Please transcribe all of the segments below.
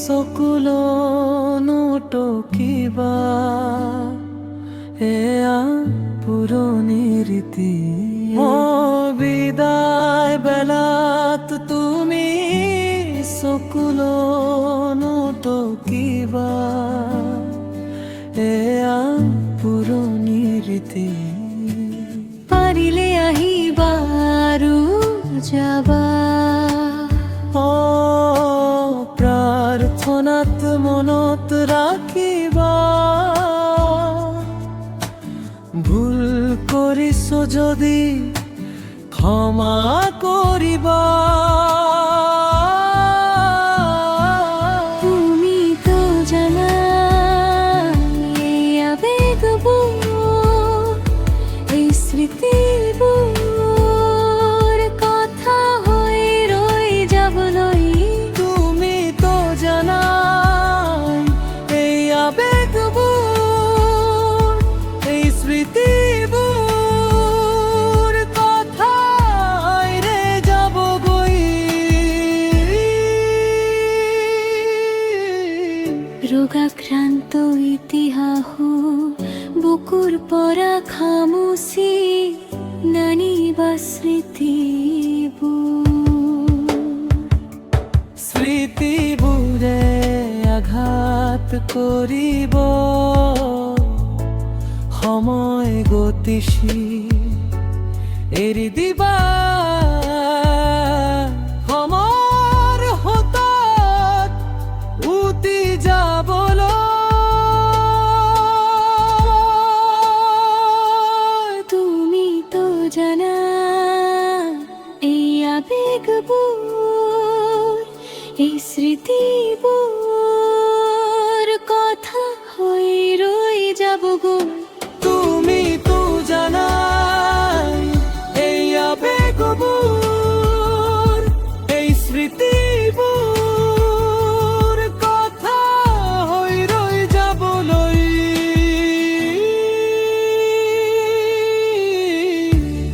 চকুলো নটকিবা এয়া পুৰণি ৰীতি বিদায় বেলাত তুমি চকুলো নটকিবা এয়া পুৰণি ৰীতি পাৰিলে আহিবা আৰু যাবা প্ৰাৰ্থনাত মনত ৰাখিবা ভুল কৰিছো যদি ক্ষমা কৰিবা তুমি তো জানা এই আবেগবোৰ এই স্মৃতিবোৰ কথা হৈ ৰৈ যাবলৈ তুমি তো জানা এই আবেগবোৰ এই স্মৃতিবোৰ কথা ৰে যাবগৈ ৰোগাক্ৰান্ত ইতিহাস বুকুৰ পৰা খামুচি নানিবা স্মৃতিবোৰে আঘাত কৰিব সময় গতিশীল এৰি দিবা সময় হঠাৎ উটি যাবলৈ তুমি তো জানা এই আবেগবোৰ এই স্মৃতিবোৰ কথা হৈ ৰৈ যাবগৈ তুমি তো জানা এই আবেগবোৰ এই স্মৃতিবোৰ কথা হৈ ৰৈ যাবলৈ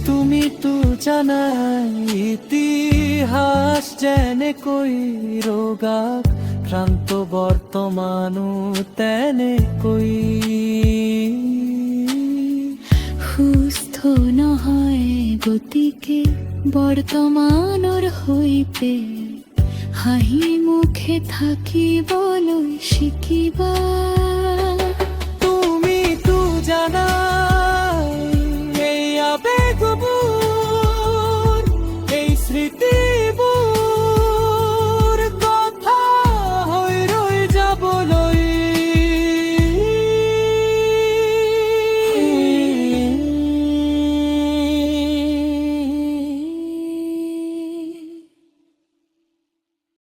তুমি তো জানা ইতিহাস যেনেকৈ ৰোগাক্ৰান্ত বৰ্তমানো তেনেকৈ সুস্থ নহয় গতিকে বৰ্তমানৰ সৈতে হাঁহি মুখে থাকিবলৈ শিকিবা